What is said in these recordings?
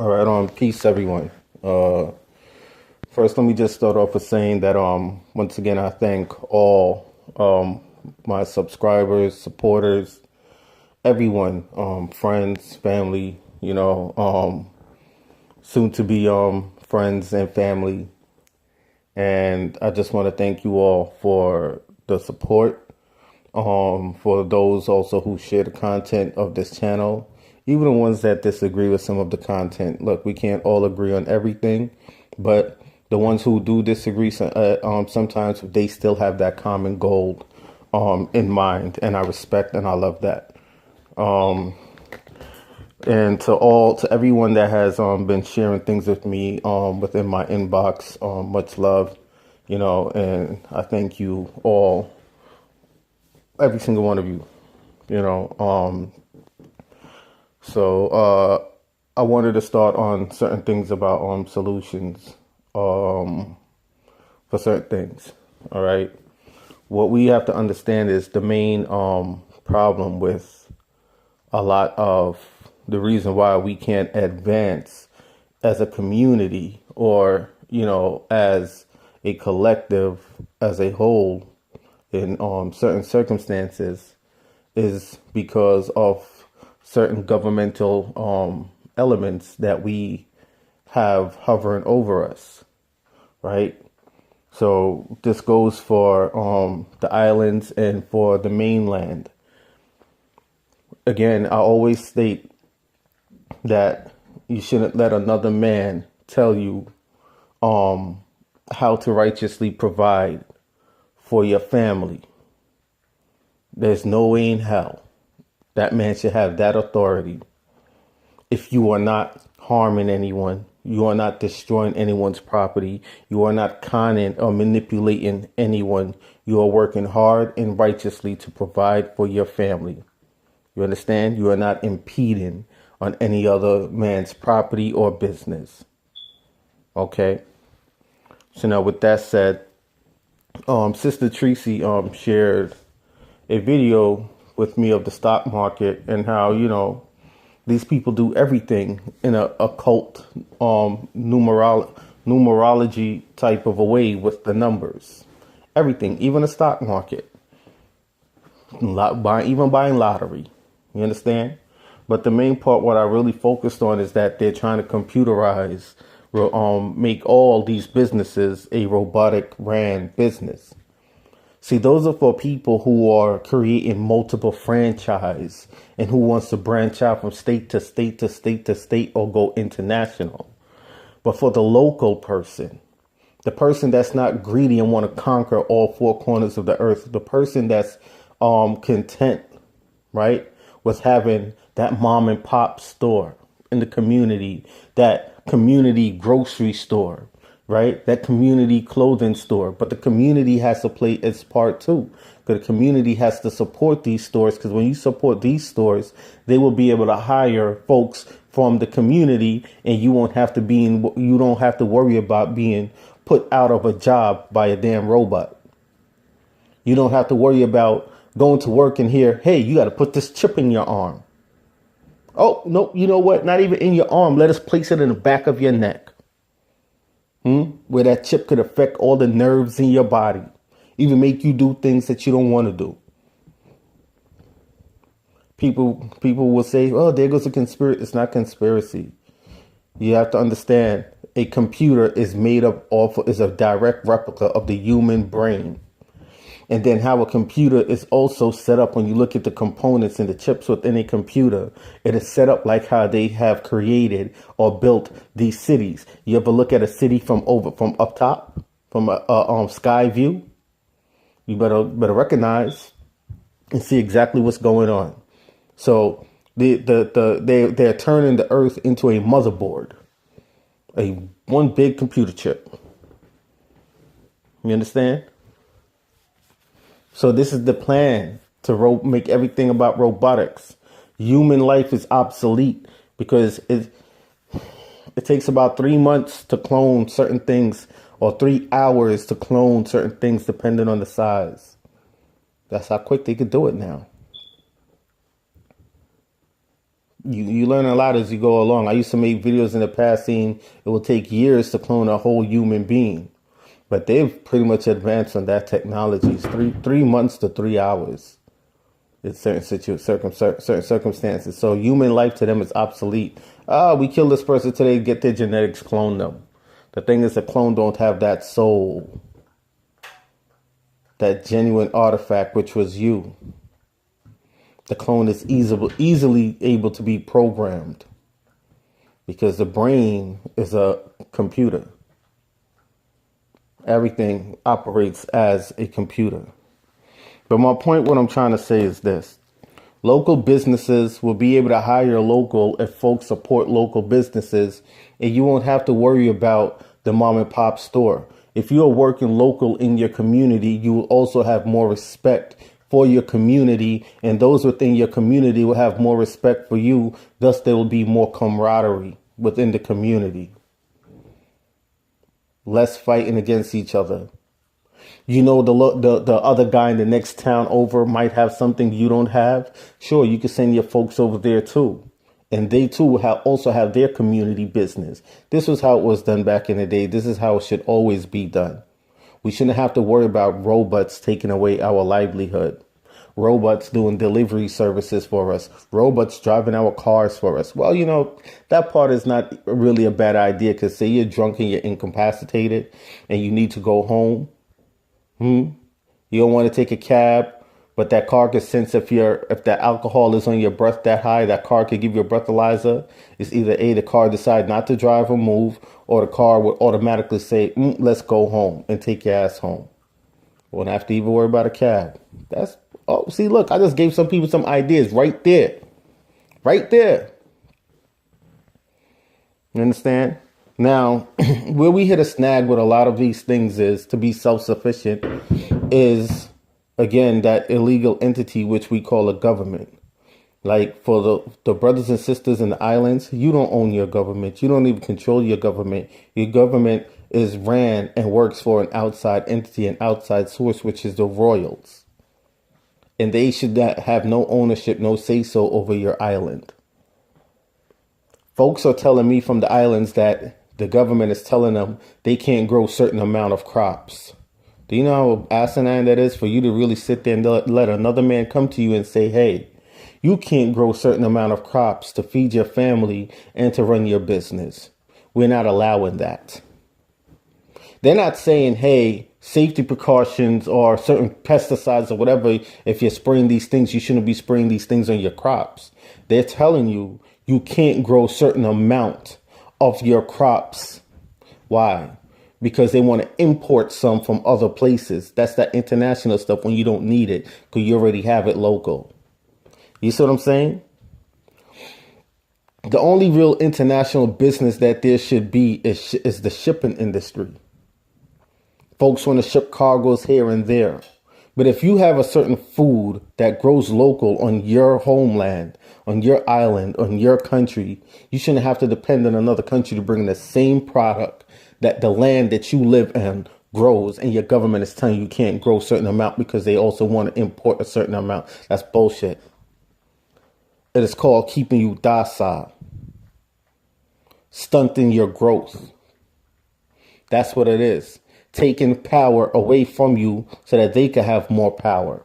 All right, peace everyone. First, let me just start off with saying that once again I thank all my subscribers, supporters, everyone, friends, family, soon to be friends and family. And I just want to thank you all for the support. For those also who share the content of this channel, even the ones that disagree with some of the content. Look, we can't all agree on everything, but the ones who do disagree, sometimes they still have that common goal in mind, and I respect and I love that. And to everyone that has been sharing things with me within my inbox, much love, and I thank you all, every single one of you, So I wanted to start on certain things about solutions for certain things. All right. What we have to understand is the main problem with a lot of the reason why we can't advance as a community or, as a collective, as a whole in certain circumstances is because of certain governmental elements that we have hovering over us, right? So this goes for the islands and for the mainland. Again, I always state that you shouldn't let another man tell you how to righteously provide for your family. There's no way in hell that man should have that authority if you are not harming anyone, you are not destroying anyone's property, you are not conning or manipulating anyone, you are working hard and righteously to provide for your family. You understand? You are not impeding on any other man's property or business. Okay? So now with that said, Sister Tracy shared a video with me of the stock market and how, these people do everything in a occult numerology type of a way with the numbers. Everything, even the stock market. Even buying lottery. You understand? But the main part, what I really focused on is that they're trying to computerize, make all these businesses a robotic ran business. See, those are for people who are creating multiple franchise and who wants to branch out from state to state to state to state or go international. But for the local person, the person that's not greedy and want to conquer all four corners of the earth, the person that's content, right, with having that mom and pop store in the community, that community grocery store, right? That community clothing store. But the community has to play its part too. Because the community has to support these stores. Because when you support these stores, they will be able to hire folks from the community, and you don't have to worry about being put out of a job by a damn robot. You don't have to worry about going to work and hear, hey, you got to put this chip in your arm. Oh, no, you know what? Not even in your arm. Let us place it in the back of your neck. Where that chip could affect all the nerves in your body, even make you do things that you don't want to do. People will say, oh, there goes a conspiracy. It's not conspiracy. You have to understand, a computer is is a direct replica of the human brain. And then how a computer is also set up, when you look at the components and the chips within a computer, it is set up like how they have created or built these cities. You ever look at a city from up top, from a sky view? You better recognize and see exactly what's going on. So they're turning the earth into a motherboard, one big computer chip. You understand? So this is the plan to make everything about robotics. Human life is obsolete because it takes about 3 months to clone certain things, or 3 hours to clone certain things, depending on the size. That's how quick they could do it now. You learn a lot as you go along. I used to make videos in the past saying it will take years to clone a whole human being, but they've pretty much advanced on that technology. It's three months to 3 hours in certain circumstances. So human life to them is obsolete. We kill this person today, get their genetics, clone them. The thing is, the clone don't have that soul, that genuine artifact, which was you. The clone is easily able to be programmed because the brain is a computer. Everything operates as a computer. But my point, what I'm trying to say is this. Local businesses will be able to hire local if folks support local businesses, and you won't have to worry about the mom and pop store. If you are working local in your community, you will also have more respect for your community, and those within your community will have more respect for you. Thus, there will be more camaraderie within the community. Less fighting against each other. You know, the other guy in the next town over might have something you don't have. Sure, you can send your folks over there too. And they too will also have their community business. This was how it was done back in the day. This is how it should always be done. We shouldn't have to worry about robots taking away our livelihood. Robots doing delivery services for us. Robots driving our cars for us. Well, you know, that part is not really a bad idea, because say you're drunk and you're incapacitated and you need to go home. You don't want to take a cab, but that car could sense if the alcohol is on your breath that high, that car could give you a breathalyzer. It's either A, the car decide not to drive or move, or the car would automatically say, let's go home and take your ass home. Won't have to even worry about a cab. See, look, I just gave some people some ideas right there. Right there. You understand? Now, where we hit a snag with a lot of these things is to be self-sufficient is, again, that illegal entity which we call a government. Like for the brothers and sisters in the islands, you don't own your government. You don't even control your government. Your government is ran and works for an outside entity, an outside source, which is the royals. And they should not have no ownership, no say-so over your island. Folks are telling me from the islands that the government is telling them they can't grow a certain amount of crops. Do you know how asinine that is for you to really sit there and let another man come to you and say, hey, you can't grow a certain amount of crops to feed your family and to run your business. We're not allowing that. They're not saying, hey, safety precautions or certain pesticides or whatever. If you're spraying these things, you shouldn't be spraying these things on your crops. They're telling you you can't grow a certain amount of your crops. Why? Because they want to import some from other places. That's that international stuff when you don't need it because you already have it local. You see what I'm saying? The only real international business that there should be is the shipping industry. Folks want to ship cargoes here and there. But if you have a certain food that grows local on your homeland, on your island, on your country, you shouldn't have to depend on another country to bring the same product that the land that you live in grows, and your government is telling you can't grow a certain amount because they also want to import a certain amount. That's bullshit. It is called keeping you docile, stunting your growth. That's what it is. Taking power away from you so that they can have more power.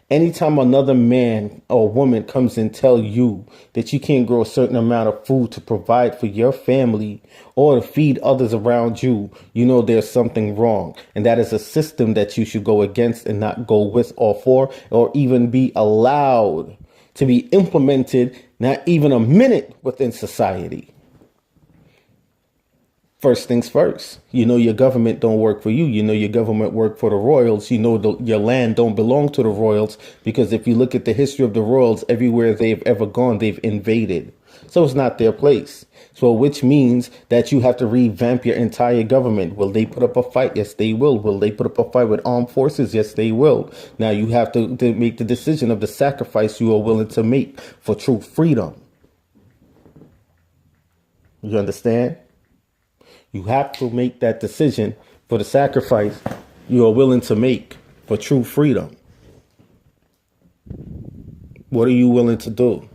Anytime another man or woman comes and tell you that you can't grow a certain amount of food to provide for your family or to feed others around you, you know there's something wrong. And that is a system that you should go against and not go with or for, or even be allowed to be implemented, not even a minute within society. First things first, you know your government don't work for you. You know your government work for the royals. You know your land don't belong to the royals, because if you look at the history of the royals, everywhere they've ever gone, they've invaded. So it's not their place. So which means that you have to revamp your entire government. Will they put up a fight? Yes, they will. Will they put up a fight with armed forces? Yes, they will. Now you have to make the decision of the sacrifice you are willing to make for true freedom. You understand? You have to make that decision for the sacrifice you are willing to make for true freedom. What are you willing to do?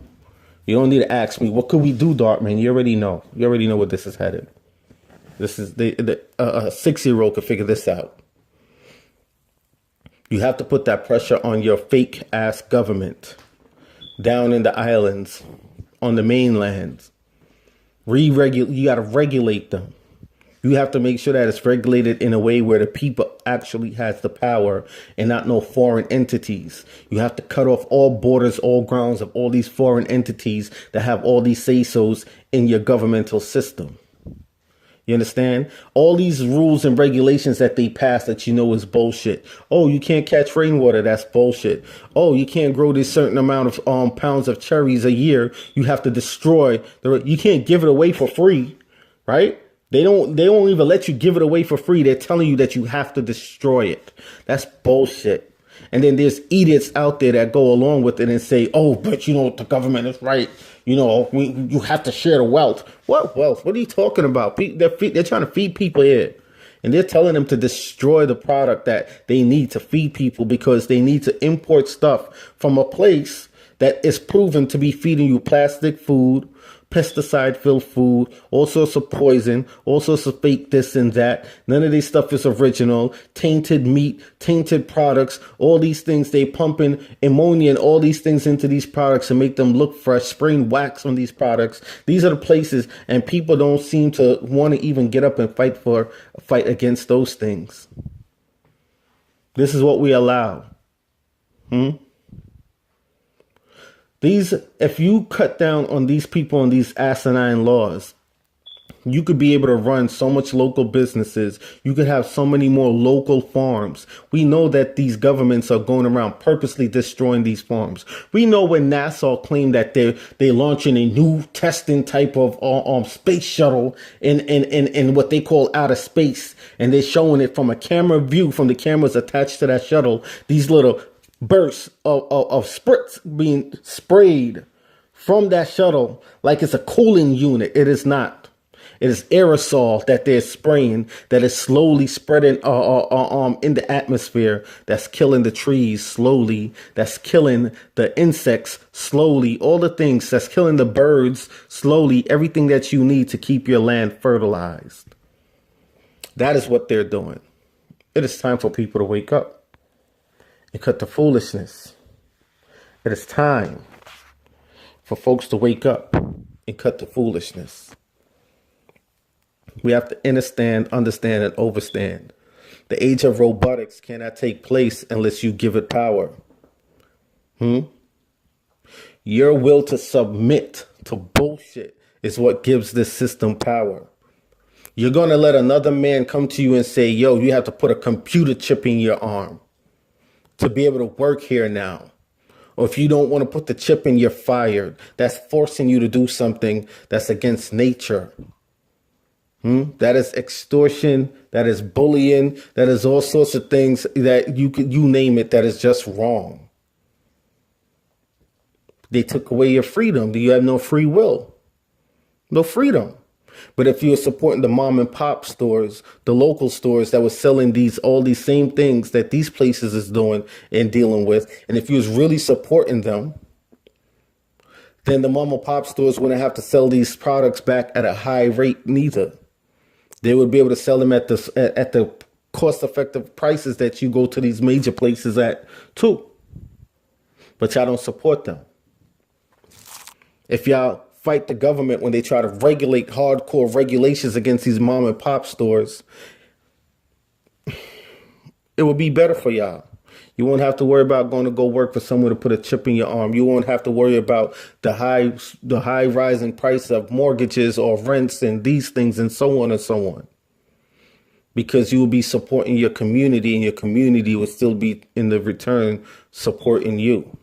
You don't need to ask me, what could we do, Dartman? You already know. You already know where this is headed. This is a 6-year-old could figure this out. You have to put that pressure on your fake ass government down in the islands, on the mainland. You got to regulate them. You have to make sure that it's regulated in a way where the people actually has the power and not no foreign entities. You have to cut off all borders, all grounds of all these foreign entities that have all these say-sos in your governmental system. You understand? All these rules and regulations that they pass that you know is bullshit. Oh, you can't catch rainwater. That's bullshit. Oh, you can't grow this certain amount of pounds of cherries a year. You have to destroy you can't give it away for free, right? They don't even let you give it away for free. They're telling you that you have to destroy it. That's bullshit. And then there's idiots out there that go along with it and say, oh, but you know, the government is right. You know, you have to share the wealth. What wealth? What are you talking about? They're trying to feed people here. And they're telling them to destroy the product that they need to feed people because they need to import stuff from a place that is proven to be feeding you plastic food, pesticide-filled food, all sorts of poison, all sorts of fake this and that. None of this stuff is original. Tainted meat, tainted products, all these things. They pumping ammonia and all these things into these products and make them look fresh, spraying wax on these products. These are the places, and people don't seem to want to even get up and fight against those things. This is what we allow. If you cut down on these people and these asinine laws, you could be able to run so much local businesses. You could have so many more local farms. We know that these governments are going around purposely destroying these farms. We know when NASA claimed that they're launching a new testing type of space shuttle in what they call outer space, and they're showing it from a camera view from the cameras attached to that shuttle. These little bursts of spritz being sprayed from that shuttle like it's a cooling unit. It is not. It is aerosol that they're spraying that is slowly spreading in the atmosphere. That's killing the trees slowly. That's killing the insects slowly. All the things that's killing the birds slowly. Everything that you need to keep your land fertilized. That is what they're doing. It is time for people to wake up and cut the foolishness. It is time for folks to wake up and cut the foolishness. We have to understand, and overstand. The age of robotics cannot take place unless you give it power. Your will to submit to bullshit is what gives this system power. You're going to let another man come to you and say, yo, you have to put a computer chip in your arm to be able to work here now. Or if you don't want to put the chip in, you're fired. That's forcing you to do something that's against nature. That is extortion. That is bullying. That is all sorts of things that you name it, that is just wrong. They took away your freedom. You have no free will. No freedom. But if you're supporting the mom and pop stores, the local stores that were selling all these same things that these places is doing and dealing with, and if you was really supporting them, then the mom and pop stores wouldn't have to sell these products back at a high rate neither. They would be able to sell them at the cost-effective prices that you go to these major places at too. But y'all don't support them. If y'all fight the government when they try to regulate hardcore regulations against these mom and pop stores, it would be better for y'all. You won't have to worry about going to go work for someone to put a chip in your arm. You won't have to worry about the high rising price of mortgages or rents and these things and so on and so on. Because you will be supporting your community, and your community will still be in the return supporting you.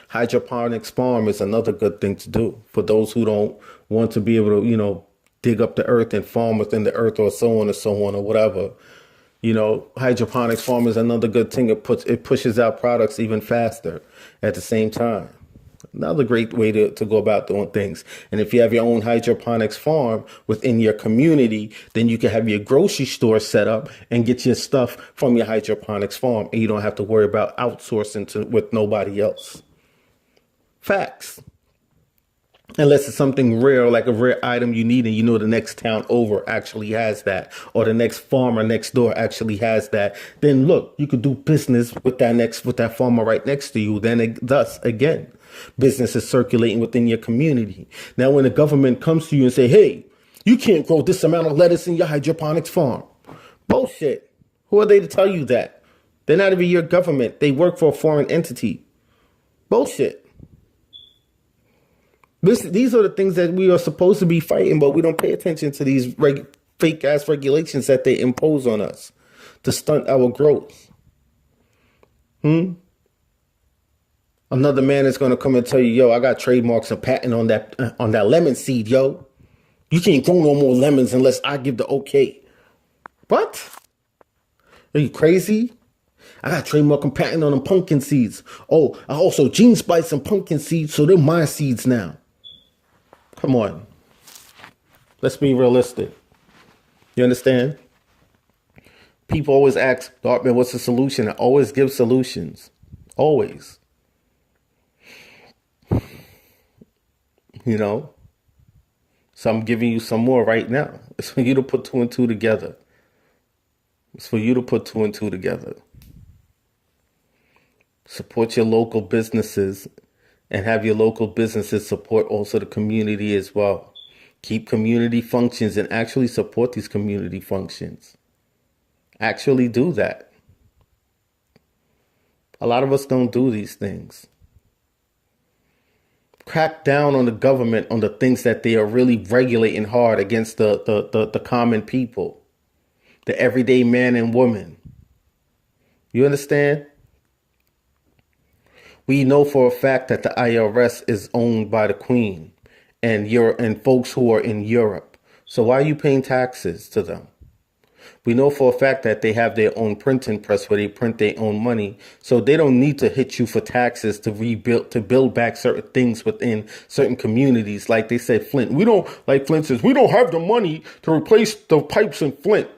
Hydroponics farm is another good thing to do for those who don't want to be able to, dig up the earth and farm within the earth or so on or whatever. Hydroponics farm is another good thing. It pushes out products even faster at the same time. Another great way to go about doing things. And if you have your own hydroponics farm within your community, then you can have your grocery store set up and get your stuff from your hydroponics farm. And you don't have to worry about outsourcing with nobody else. Facts. Unless it's something rare, like a rare item you need, and you know the next town over actually has that, or the next farmer next door actually has that. Then look, you could do business with that farmer right next to you. Then thus again, business is circulating within your community. Now, when the government comes to you and say, "Hey, you can't grow this amount of lettuce in your hydroponics farm," bullshit. Who are they to tell you that? They're not even your government. They work for a foreign entity. Bullshit. These are the things that we are supposed to be fighting, but we don't pay attention to these fake ass regulations that they impose on us to stunt our growth. Another man is going to come and tell you, "Yo, I got trademarks and patent on that lemon seed, yo. You can't grow no more lemons unless I give the okay." What? Are you crazy? I got trademark and patent on them pumpkin seeds. Oh, I also gene spice some pumpkin seeds, so they're my seeds now. Come on. Let's be realistic. You understand? People always ask, "Darkman, what's the solution?" I always give solutions. Always. You know? So I'm giving you some more right now. It's for you to put two and two together. It's for you to put two and two together. Support your local businesses and have your local businesses support also the community as well. Keep community functions and actually support these community functions. Actually do that. A lot of us don't do these things. Crack down on the government on the things that they are really regulating hard against the common people, the everyday man and woman. You understand? We know for a fact that the IRS is owned by the Queen and folks who are in Europe. So why are you paying taxes to them? We know for a fact that they have their own printing press where they print their own money. So they don't need to hit you for taxes to build back certain things within certain communities. Like they said, Flint. Flint says, "We don't have the money to replace the pipes in Flint."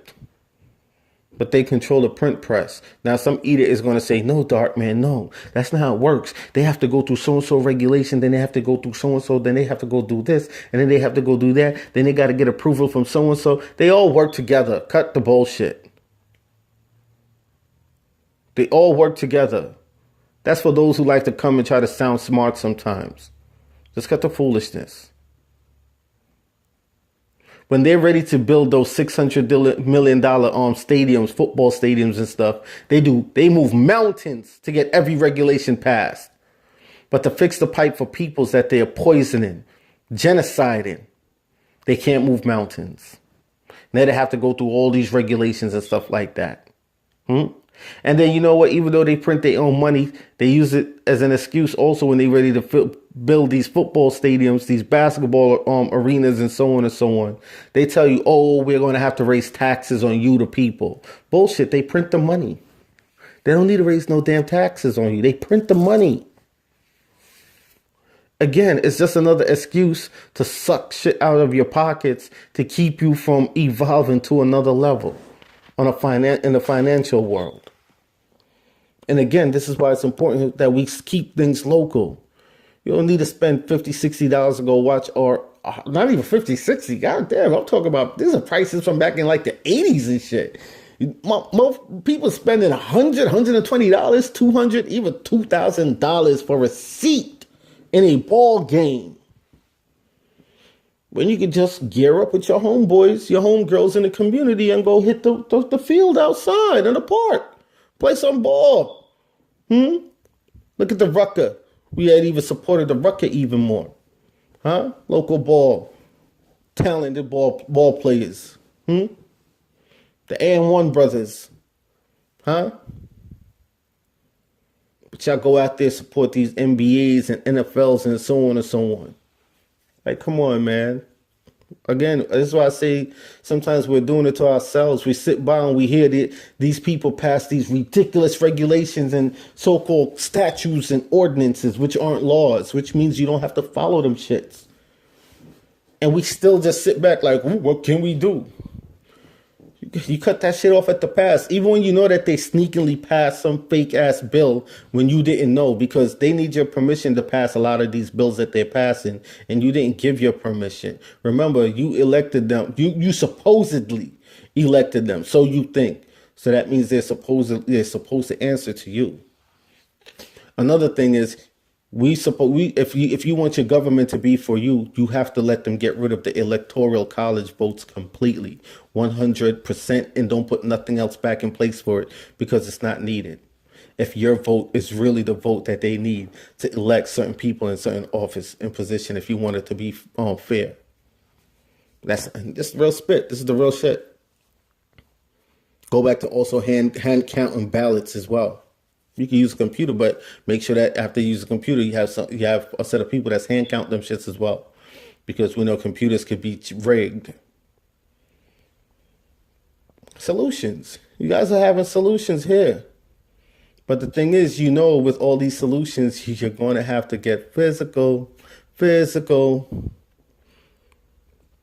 But they control the print press. Now, some idiot is going to say, "No, Darkman, no, that's not how it works. They have to go through so-and-so regulation. Then they have to go through so-and-so. Then they have to go do this. And then they have to go do that. Then they got to get approval from so-and-so." They all work together. Cut the bullshit. They all work together. That's for those who like to come and try to sound smart sometimes. Just cut the foolishness. When they're ready to build those $600 million stadiums, football stadiums and stuff, they move mountains to get every regulation passed. But to fix the pipe for peoples that they are poisoning, genociding, they can't move mountains. Now they have to go through all these regulations and stuff like that. And then you know what? Even though they print their own money, they use it as an excuse also when they're ready to build these football stadiums, these basketball arenas, and so on and so on. They tell you, "Oh, we're going to have to raise taxes on you, the people." Bullshit. They print the money. They don't need to raise no damn taxes on you. They print the money. Again, it's just another excuse to suck shit out of your pockets to keep you from evolving to another level in the financial world. And again, this is why it's important that we keep things local. You don't need to spend $50, $60 to go watch, or not even 50, 60. God damn, I'm talking about, these are prices from back in like the 80s and shit. Most people spending $100, $120, $200, even $2,000 for a seat in a ball game. When you can just gear up with your homeboys, your homegirls in the community and go hit the field outside in the park. Play some ball. Look at the Rucker. We had even supported the Rucker even more. Local ball. Talented ball players. The A&1 brothers. But y'all go out there, support these NBAs and NFLs and so on and so on. Like, come on, man. Again, this is why I say sometimes we're doing it to ourselves. We sit by and we hear these people pass these ridiculous regulations and so-called statutes and ordinances, which aren't laws, which means you don't have to follow them shits. And we still just sit back like, what can we do? You cut that shit off at the pass, even when you know that they sneakily passed some fake ass bill when you didn't know, because they need your permission to pass a lot of these bills that they're passing, and you didn't give your permission. Remember, you elected them. You supposedly elected them, so you think. So that means they're supposed to answer to you. Another thing is, if you want your government to be for you, you have to let them get rid of the electoral college votes completely, 100%, and don't put nothing else back in place for it because it's not needed. If your vote is really the vote that they need to elect certain people in certain office and position, if you want it to be fair, this is real spit. This is the real shit. Go back to also hand counting ballots as well. You can use a computer, but make sure that after you use a computer, you have a set of people that's hand count them shits as well, because we know computers could be rigged. Solutions. You guys are having solutions here, but the thing is, with all these solutions, you're going to have to get physical,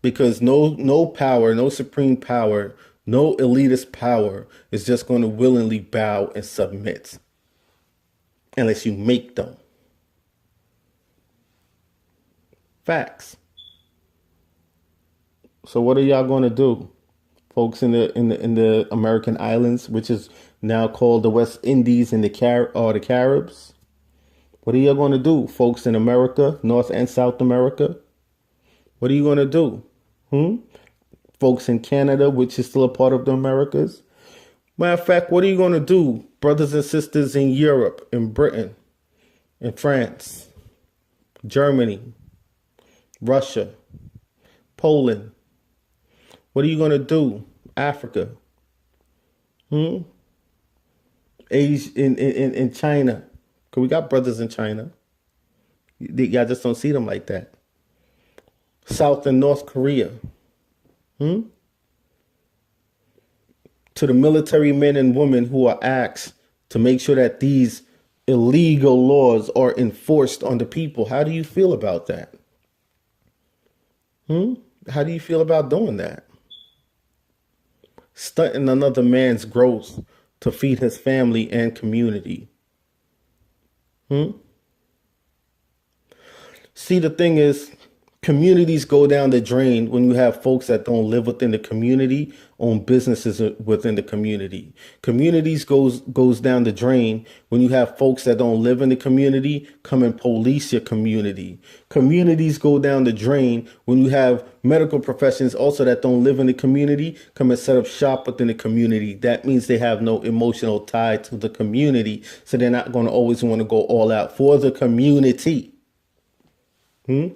because no power, no supreme power, no elitist power is just going to willingly bow and submit unless you make them. Facts. So what are y'all going to do, folks in the American islands, which is now called the West Indies and the Caribs? What are y'all going to do, folks in America, North and South America? What are you going to do? Folks in Canada, which is still a part of the Americas. Matter of fact, what are you going to do, brothers and sisters in Europe, in Britain, in France, Germany, Russia, Poland? What are you going to do, Africa? Asia, in China. Because we got brothers in China. Y'all just don't see them like that. South and North Korea. To the military men and women who are asked to make sure that these illegal laws are enforced on the people. How do you feel about that? How do you feel about doing that? Stunting another man's growth to feed his family and community. See, the thing is, communities go down the drain when you have folks that don't live within the community, own businesses within the community. Communities goes down the drain when you have folks that don't live in the community come and police your community. Communities go down the drain when you have medical professions also that don't live in the community come and set up shop within the community. That means they have no emotional tie to the community, so they're not going to always want to go all out for the community. You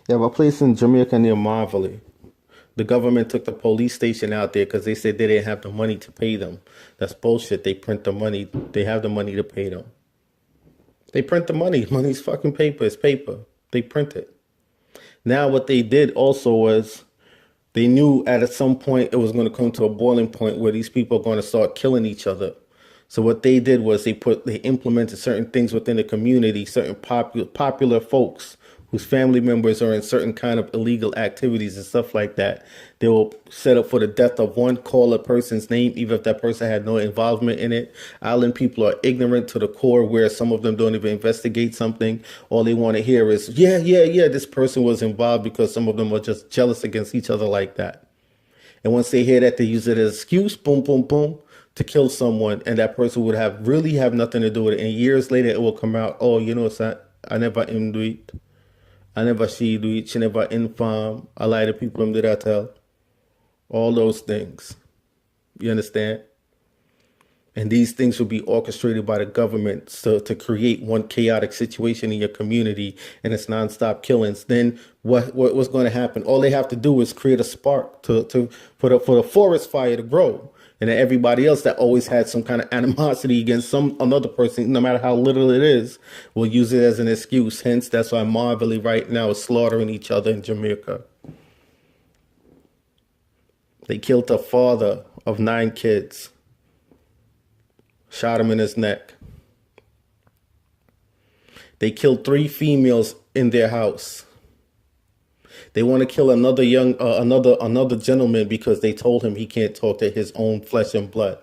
have a place in Jamaica near Marvelly. The government took the police station out there because they said they didn't have the money to pay them. That's bullshit. They print the money. They have the money to pay them. They print the money. Money's fucking paper. It's paper. They print it. Now what they did also was they knew at some point it was going to come to a boiling point where these people are going to start killing each other. So what they did was they implemented certain things within the community, certain popular folks whose family members are in certain kind of illegal activities and stuff like that. They will set up for the death of one, call a person's name, even if that person had no involvement in it. Island people are ignorant to the core, where some of them don't even investigate something. All they want to hear is, yeah, this person was involved, because some of them are just jealous against each other like that. And once they hear that, they use it as an excuse, boom, boom, boom, to kill someone. And that person would really have nothing to do with it. And years later, it will come out, oh, it's not, I never do it. I never see it. She never inform. I lie to people that I tell. All those things. You understand? And these things will be orchestrated by the government to create one chaotic situation in your community, and it's nonstop killings. Then what's going to happen? All they have to do is create a spark for the forest fire to grow. And then everybody else that always had some kind of animosity against another person, no matter how little it is, will use it as an excuse. Hence, that's why Marvelly right now is slaughtering each other in Jamaica. They killed the father of 9 kids. Shot him in his neck. They killed 3 females in their house. They want to kill another gentleman because they told him he can't talk to his own flesh and blood.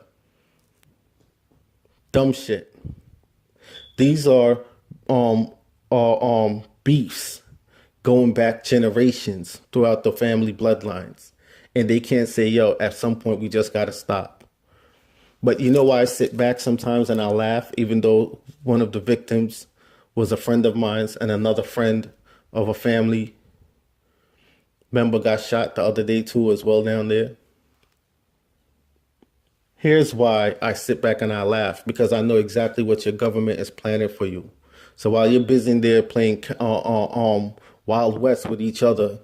Dumb shit. These are beefs going back generations throughout the family bloodlines. And they can't say, yo, at some point we just got to stop. But you know why I sit back sometimes and I laugh, even though one of the victims was a friend of mine and another friend of a family member got shot the other day too as well down there? Here's why I sit back and I laugh, because I know exactly what your government is planning for you. So while you're busy in there playing Wild West with each other,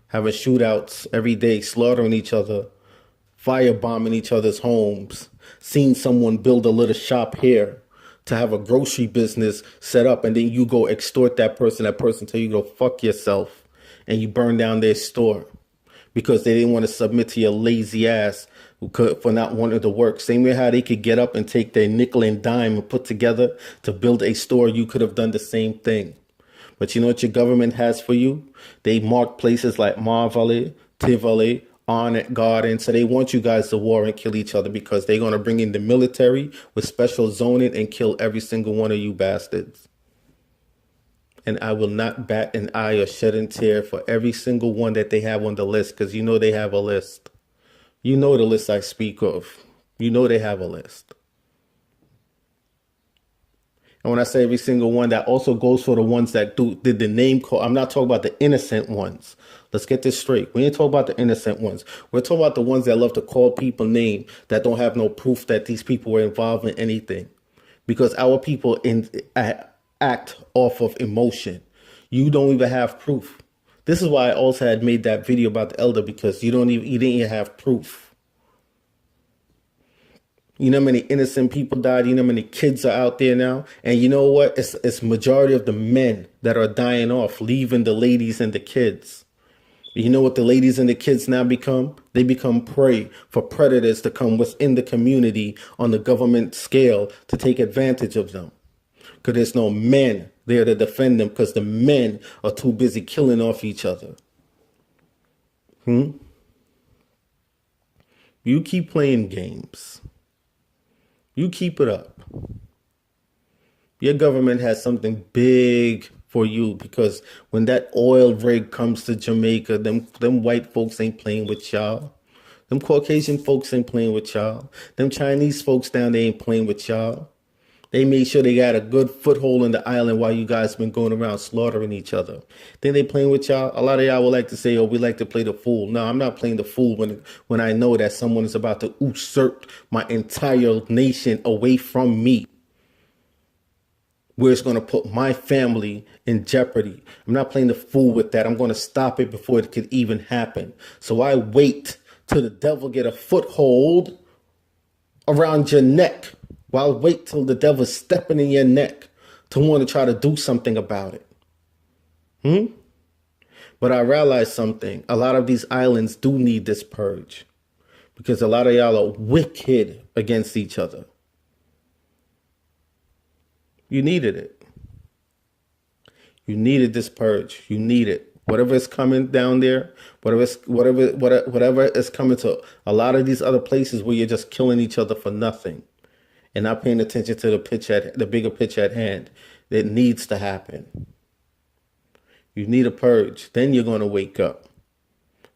having shootouts every day, slaughtering each other, firebombing each other's homes, seeing someone build a little shop here to have a grocery business set up, and then you go extort that person tell you go fuck yourself, and you burn down their store because they didn't want to submit to your lazy ass for not wanting to work. Same way how they could get up and take their nickel and dime and put together to build a store, you could have done the same thing. But you know what your government has for you? They mark places like Marvale, Tivoli, Arnett Garden. So they want you guys to war and kill each other because they're going to bring in the military with special zoning and kill every single one of you bastards. And I will not bat an eye or shed a tear for every single one that they have on the list, because you know they have a list. You know the list I speak of. You know they have a list. And when I say every single one, that also goes for the ones that did the name call. I'm not talking about the innocent ones. Let's get this straight. We ain't talking about the innocent ones. We're talking about the ones that love to call people names that don't have no proof that these people were involved in anything. Because our people act off of emotion. You don't even have proof. This is why I also had made that video about the elder, because you didn't even have proof. You know how many innocent people died? You know how many kids are out there now? And you know what? It's majority of the men that are dying off, leaving the ladies and the kids. You know what the ladies and the kids now become? They become prey for predators to come within the community on the government scale to take advantage of them. Because there's no men there to defend them, because the men are too busy killing off each other. You keep playing games. You keep it up. Your government has something big for you, because when that oil rig comes to Jamaica, them white folks ain't playing with y'all. Them Caucasian folks ain't playing with y'all. Them Chinese folks down there ain't playing with y'all. They made sure they got a good foothold in the island while you guys been going around slaughtering each other. Then they playing with y'all. A lot of y'all would like to say, oh, we like to play the fool. No, I'm not playing the fool when I know that someone is about to usurp my entire nation away from me, where it's going to put my family in jeopardy. I'm not playing the fool with that. I'm going to stop it before it could even happen. So I wait till the devil get a foothold around your neck. Well, wait till the devil's stepping in your neck to want to try to do something about it. But I realized something. A lot of these islands do need this purge, because a lot of y'all are wicked against each other. You needed it. You needed this purge. You need it. Whatever is coming down there, whatever is coming to a lot of these other places where you're just killing each other for nothing and not paying attention to the bigger picture at hand. It needs to happen. You need a purge. Then you're going to wake up.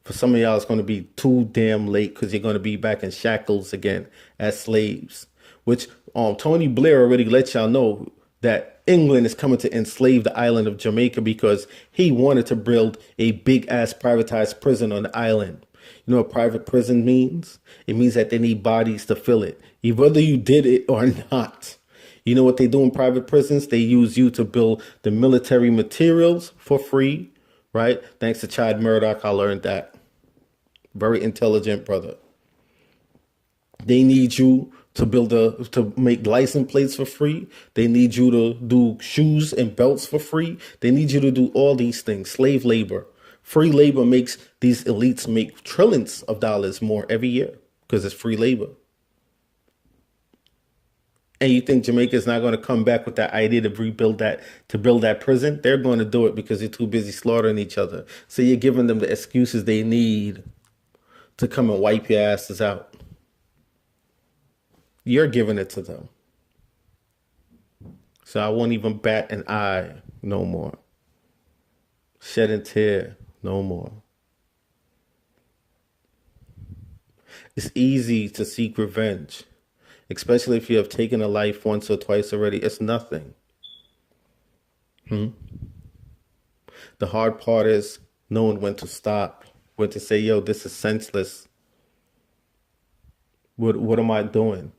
For some of y'all, it's going to be too damn late, because you're going to be back in shackles again as slaves, which Tony Blair already let y'all know that England is coming to enslave the island of Jamaica, because he wanted to build a big ass privatized prison on the island. You know what private prison means? It means that they need bodies to fill it, whether you did it or not. You know what they do in private prisons? They use you to build the military materials for free, right? Thanks to Chad Murdoch, I learned that. Very intelligent brother. They need you to make license plates for free. They need you to do shoes and belts for free. They need you to do all these things. Slave labor. Free labor makes these elites make trillions of dollars more every year, because it's free labor. And you think Jamaica's not going to come back with that idea to rebuild that, to build that prison? They're going to do it because they're too busy slaughtering each other. So you're giving them the excuses they need to come and wipe your asses out. You're giving it to them. So I won't even bat an eye no more. Shed a tear no more. It's easy to seek revenge, especially if you have taken a life once or twice already. It's nothing. The hard part is knowing when to stop, when to say, yo, this is senseless. What am I doing?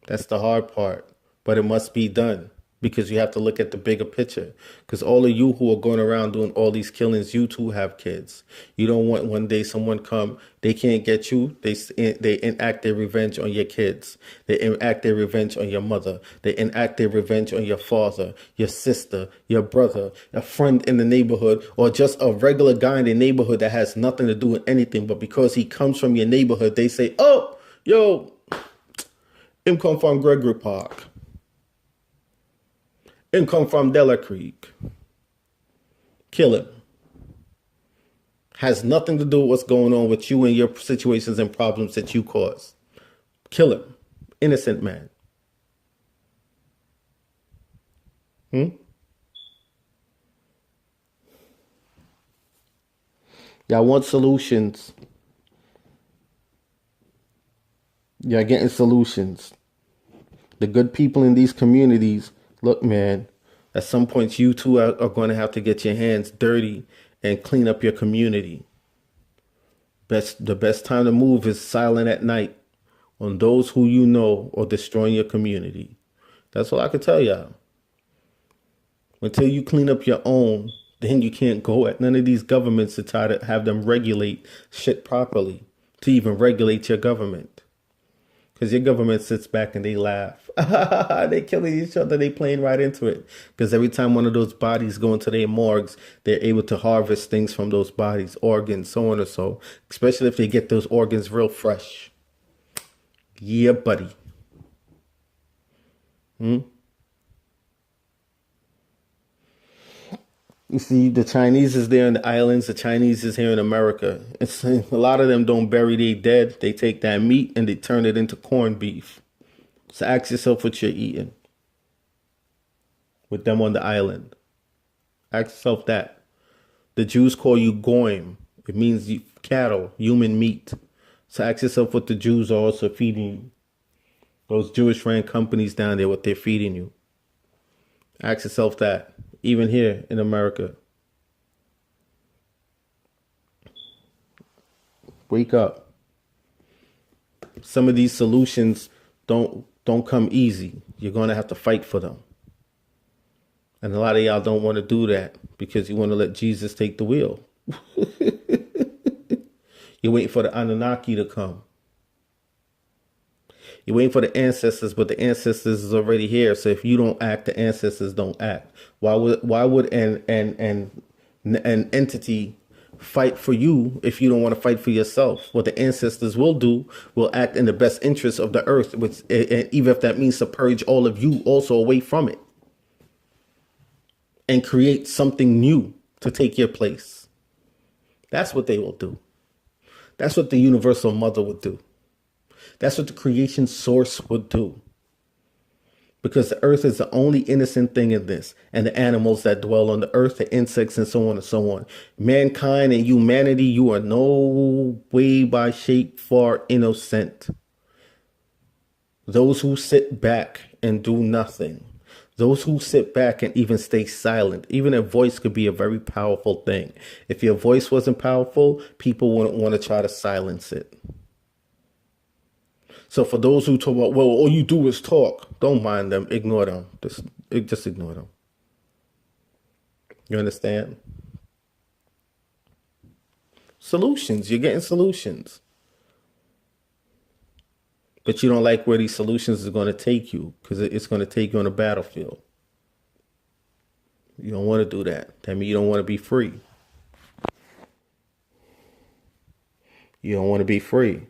That's the hard part. But it must be done because you have to look at the bigger picture. Because all of you who are going around doing all these killings, you too have kids. You don't want one day someone come, they can't get you. They enact their revenge on your kids. They enact their revenge on your mother. They enact their revenge on your father, your sister, your brother, a friend in the neighborhood, or just a regular guy in the neighborhood that has nothing to do with anything. But because he comes from your neighborhood, they say, oh, yo, him come from Gregory Park. Him come from Della Creek. Kill him. Has nothing to do with what's going on with you and your situations and problems that you cause. Kill him. Innocent man. Y'all want solutions. Y'all getting solutions. The good people in these communities, look, man, at some point you too are going to have to get your hands dirty and clean up your community. The best time to move is silent at night on those who you know are destroying your community. That's all I can tell y'all. Until you clean up your own, then you can't go at none of these governments to try to have them regulate shit properly, to even regulate your government. Because your government sits back and they laugh. They killing each other. They playing right into it. Because every time one of those bodies go into their morgues, they're able to harvest things from those bodies, organs, so on and so. Especially if they get those organs real fresh. Yeah, buddy. You see, the Chinese is there in the islands. The Chinese is here in America. It's, a lot of them don't bury their dead. They take that meat and they turn it into corned beef. So ask yourself what you're eating with them on the island. Ask yourself that. The Jews call you goyim. It means cattle, human meat. So ask yourself what the Jews are also feeding you. Those Jewish ran companies down there, what they're feeding you. Ask yourself that. Even here in America. Wake up. Some of these solutions don't come easy. You're going to have to fight for them. And a lot of y'all don't want to do that because you want to let Jesus take the wheel. You're waiting for the Anunnaki to come. You're waiting for the ancestors, but the ancestors is already here. So if you don't act, the ancestors don't act. Why would an entity fight for you if you don't want to fight for yourself? What the ancestors will do will act in the best interest of the earth, which, even if that means to purge all of you also away from it and create something new to take your place. That's what they will do. That's what the universal mother would do. That's what the creation source would do. Because the earth is the only innocent thing in this. And the animals that dwell on the earth, the insects and so on and so on. Mankind and humanity, you are no way by shape far innocent. Those who sit back and do nothing. Those who sit back and even stay silent. Even a voice could be a very powerful thing. If your voice wasn't powerful, people wouldn't want to try to silence it. So for those who talk about, well, all you do is talk, don't mind them, ignore them. Just ignore them. You understand? Solutions. You're getting solutions. But you don't like where these solutions are going to take you because it's going to take you on a battlefield. You don't want to do that. That means you don't want to be free. You don't want to be free.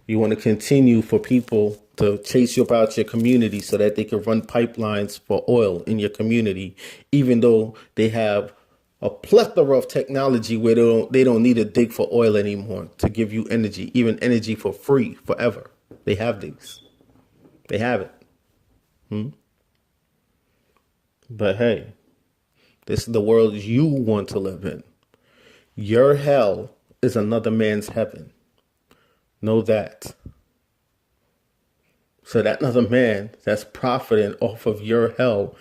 You want to continue for people to chase you about your community so that they can run pipelines for oil in your community, even though they have a plethora of technology where they don't need to dig for oil anymore to give you energy, even energy for free forever. They have these. They have it. But hey, this is the world you want to live in. Your hell is another man's heaven. Know that. So that another man that's profiting off of your hell,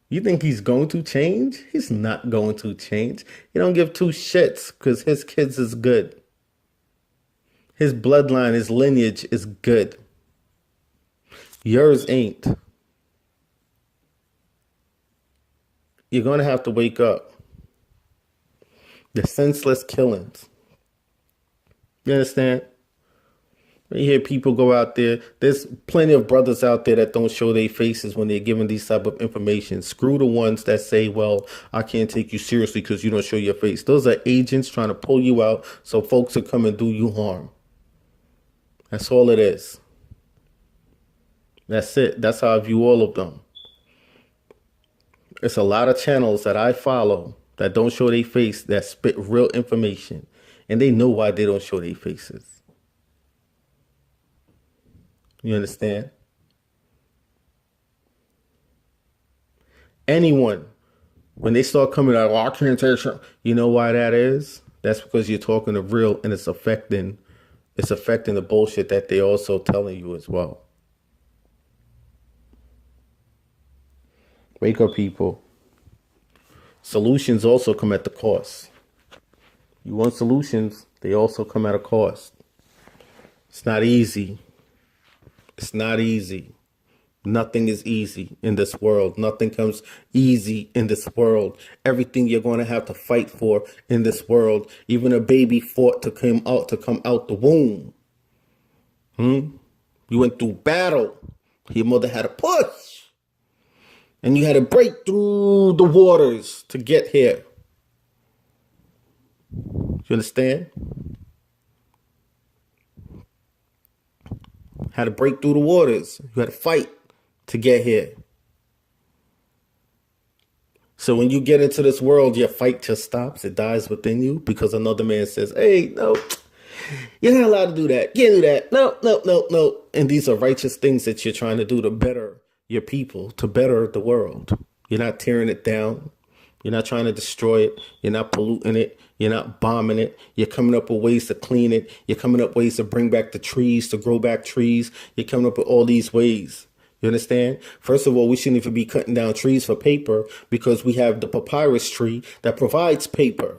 you think he's going to change? He's not going to change. He don't give two shits because his kids is good. His bloodline, his lineage is good. Yours ain't. You're going to have to wake up. The senseless killings. You understand? When you hear people go out there, there's plenty of brothers out there that don't show their faces when they're given these type of information. Screw the ones that say, well, I can't take you seriously because you don't show your face. Those are agents trying to pull you out so folks will come and do you harm. That's all it is. That's it. That's how I view all of them. It's a lot of channels that I follow that don't show their face, that spit real information. And they know why they don't show their faces. You understand? Anyone, when they start coming out, I can't tell you, you know why that is? That's because you're talking the real and it's affecting the bullshit that they're also telling you as well. Wake up, people. Solutions also come at the cost. You want solutions, they also come at a cost. It's not easy. It's not easy. Nothing is easy in this world. Nothing comes easy in this world. Everything you're going to have to fight for in this world. Even a baby fought to come out the womb. You went through battle. Your mother had to push. And you had to break through the waters to get here. You understand? Had to break through the waters. You had to fight to get here. So when you get into this world, your fight just stops. It dies within you because another man says, hey, no, you're not allowed to do that. You can't do that. No. And these are righteous things that you're trying to do to better your people, to better the world. You're not tearing it down. You're not trying to destroy it. You're not polluting it. You're not bombing it. You're coming up with ways to clean it. You're coming up with ways to bring back the trees, to grow back trees. You're coming up with all these ways. You understand? First of all, we shouldn't even be cutting down trees for paper because we have the papyrus tree that provides paper.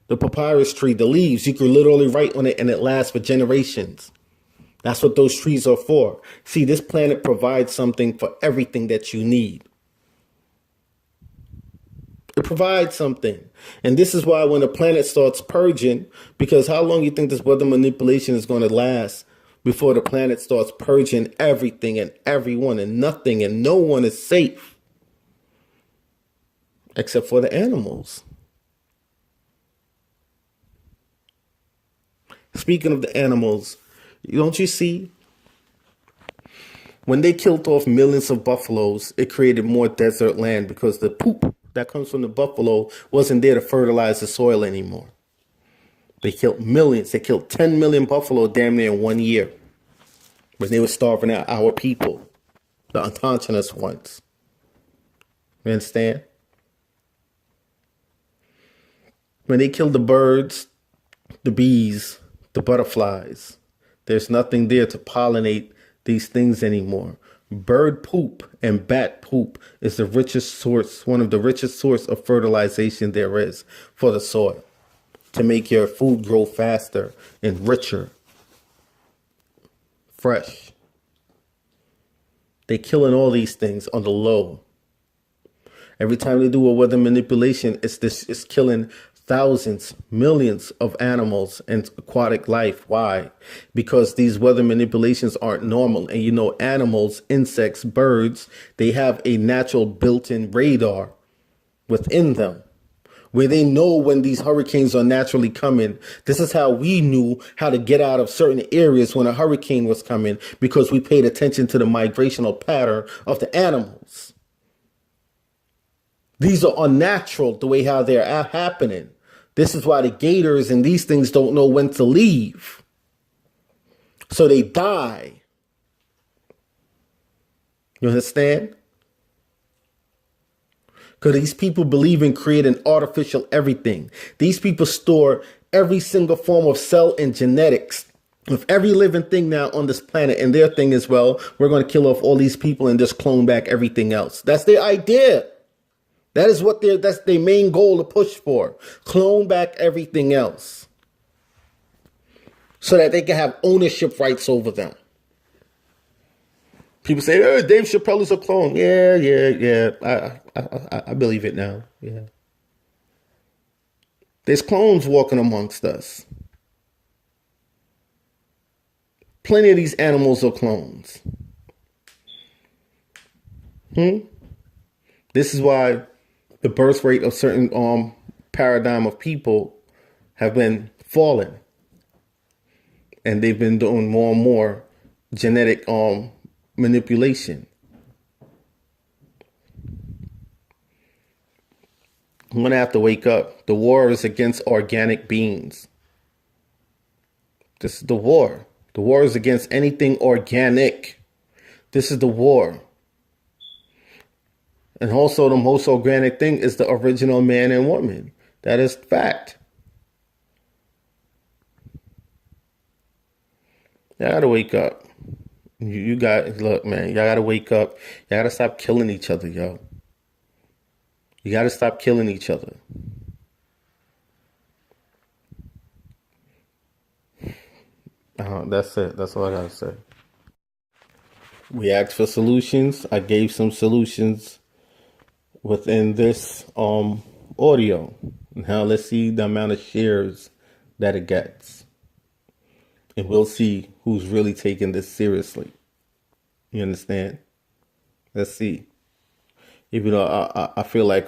The papyrus tree, the leaves, you can literally write on it and it lasts for generations. That's what those trees are for. See, this planet provides something for everything that you need. It provides something. And this is why when the planet starts purging, because how long you think this weather manipulation is going to last before the planet starts purging everything and everyone and nothing and no one is safe except for the animals. Speaking of the animals, don't you see? When they killed off millions of buffaloes, it created more desert land because the poop that comes from the buffalo wasn't there to fertilize the soil anymore. They killed millions. They killed 10 million buffalo damn near in 1 year when they were starving out our people, the autochthonous ones. You understand? When they killed the birds, the bees, the butterflies, there's nothing there to pollinate these things anymore. Bird poop and bat poop is the richest source, one of the richest source of fertilization there is for the soil to make your food grow faster and richer, fresh. They're killing all these things on the low. Every time they do a weather manipulation, it's killing thousands, millions of animals and aquatic life. Why? Because these weather manipulations aren't normal. And you know, animals, insects, birds, they have a natural built-in radar within them. where they know when these hurricanes are naturally coming. This is how we knew how to get out of certain areas when a hurricane was coming, because we paid attention to the migrational pattern of the animals. These are unnatural the way how they're happening. This is why the gators and these things don't know when to leave. So they die. You understand? Because these people believe in creating artificial everything. These people store every single form of cell and genetics of every living thing now on this planet. And their thing is, well, we're going to kill off all these people and just clone back everything else. That's their idea. That is what that's their main goal to push for. Clone back everything else, so that they can have ownership rights over them. People say, oh, Dave Chappelle is a clone. Yeah. I believe it now. Yeah. There's clones walking amongst us. Plenty of these animals are clones. This is why the birth rate of certain paradigm of people have been falling. And they've been doing more and more genetic manipulation. I'm going to have to wake up. The war is against organic beings. This is the war. The war is against anything organic. This is the war. And also the most organic thing is the original man and woman. That is fact. Y'all gotta wake up. You got, look, man, y'all gotta wake up. Y'all gotta stop killing each other, yo. You gotta stop killing each other. That's it. That's all I gotta say. We asked for solutions. I gave some solutions within this audio. Now let's see the amount of shares that it gets. And we'll see who's really taking this seriously. You understand? Let's see. Even though I feel like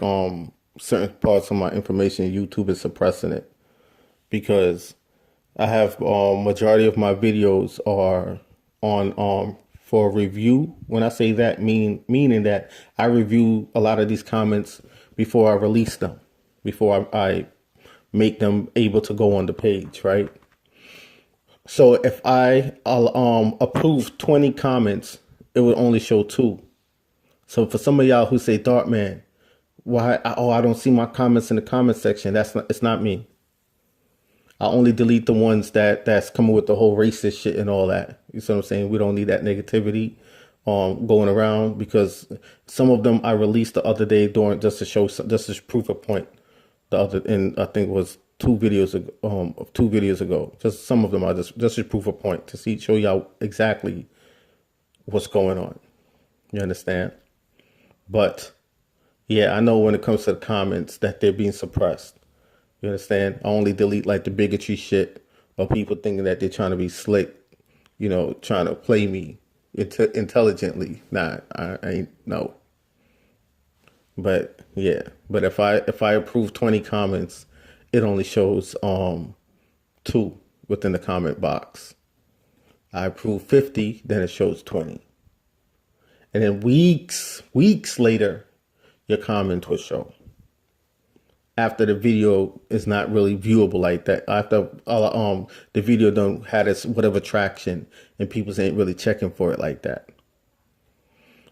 certain parts of my information, YouTube is suppressing it. Because I have majority of my videos are on for review. When I say that, meaning that I review a lot of these comments before I release them, before I make them able to go on the page, right? So if I approve 20 comments, it would only show 2. So for some of y'all who say, Dartman, why? I don't see my comments in the comment section. It's not me. I only delete the ones that's coming with the whole racist shit and all that. You see what I'm saying? We don't need that negativity going around, because some of them I released the other day during just to prove a point. I think it was 2 videos ago. Just some of them I just to prove a point, to show y'all exactly what's going on. You understand? But yeah, I know when it comes to the comments that they're being suppressed. You understand? I only delete like the bigotry shit, or people thinking that they're trying to be slick, trying to play me intelligently. Nah, I ain't, no. But yeah, but if I approve 20 comments, it only shows 2 within the comment box. I approve 50, then it shows 20. And then weeks later, your comment will show. After the video is not really viewable like that, after the video don't have its whatever traction, and people ain't really checking for it like that.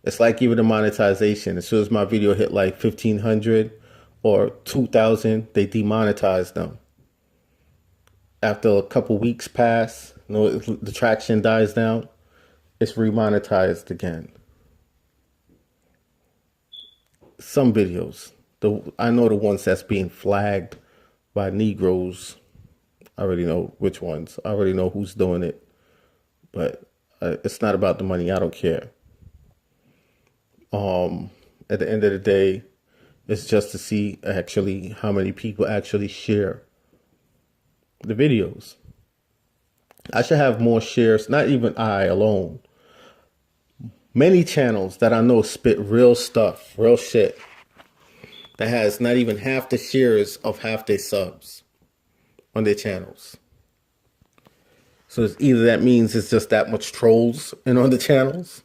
It's like even the monetization. As soon as my video hit like 1,500 or 2,000, they demonetize them. After a couple weeks pass, the traction dies down, it's remonetized again. Some videos. I know the ones that's being flagged by Negroes. I already know which ones. I already know who's doing it. But it's not about the money. I don't care. At the end of the day, it's just to see actually how many people actually share the videos. I should have more shares, not even I alone. Many channels that I know spit real stuff, real shit. that has not even half the shares of half their subs on their channels. So it's either that means it's just that much trolls and on the channels,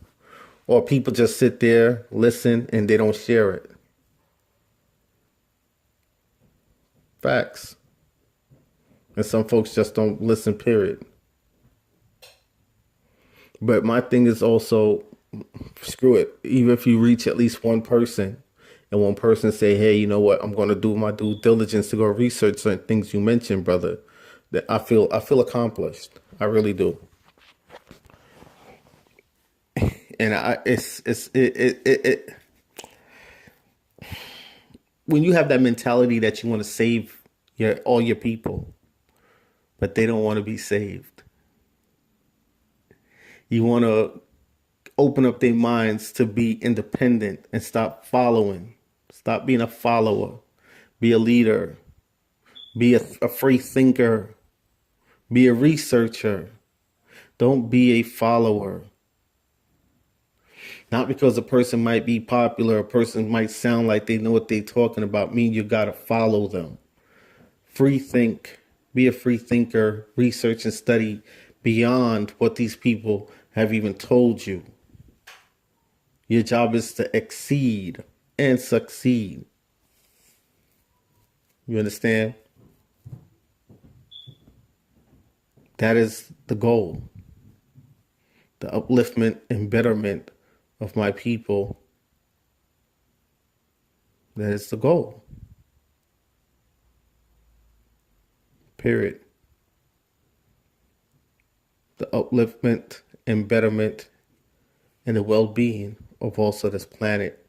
or people just sit there, listen, and they don't share it. Facts. And some folks just don't listen, period. But my thing is also, screw it. Even if you reach at least one person and one person say, hey, you know what, I'm going to do my due diligence to go research certain things you mentioned, brother, that I feel accomplished. I really do. And when you have that mentality that you want to save all your people, but they don't want to be saved. You want to open up their minds to be independent and stop following. Stop being a follower. Be a leader. Be a free thinker. Be a researcher. Don't be a follower. Not because a person might be popular, a person might sound like they know what they're talking about, mean you got to follow them. Free think. Be a free thinker. Research and study beyond what these people have even told you. Your job is to exceed and succeed. You understand? That is the goal. The upliftment and betterment of my people. That is the goal. Period. The upliftment and betterment and the well-being of also this planet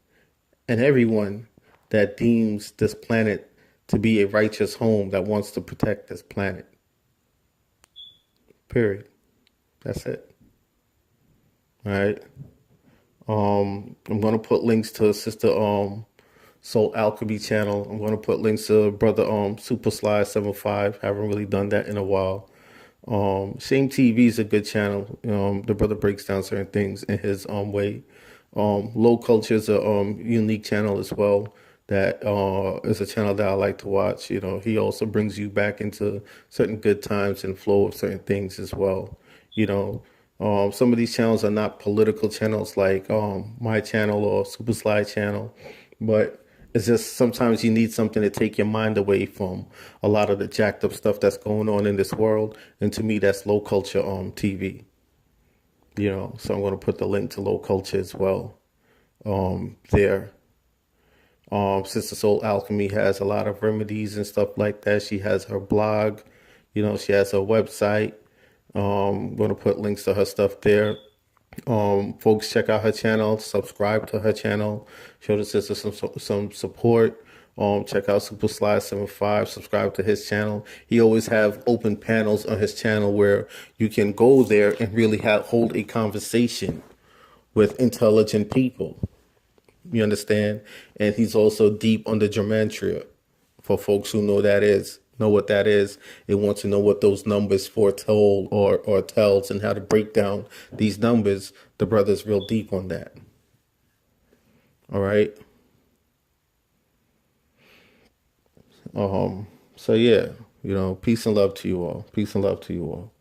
and everyone that deems this planet to be a righteous home that wants to protect this planet. Period. That's it. All right. I'm gonna put links to Sister Soul Alchemy channel. I'm gonna put links to Brother Super Sly 75. Haven't really done that in a while. Shame TV is a good channel. The brother breaks down certain things in his way. Low Culture is a unique channel as well. That is a channel that I like to watch. You know, he also brings you back into certain good times and flow of certain things as well. You know, some of these channels are not political channels like my channel or Super Slide channel, but it's just sometimes you need something to take your mind away from a lot of the jacked up stuff that's going on in this world. And to me, that's Low Culture TV. You know, so I'm going to put the link to Low Culture as well there. Sister Soul Alchemy has a lot of remedies and stuff like that. She has her blog. You know, she has her website. I'm going to put links to her stuff there. Folks, check out her channel, subscribe to her channel, show the sister some support. Check out Super Sly 75, subscribe to his channel. He always have open panels on his channel where you can go there and really hold a conversation with intelligent people. You understand? And he's also deep on the gematria. For folks who know what that is, they want to know what those numbers foretell or tells and how to break down these numbers. The brother's real deep on that. All right. So yeah, you know, peace and love to you all. Peace and love to you all.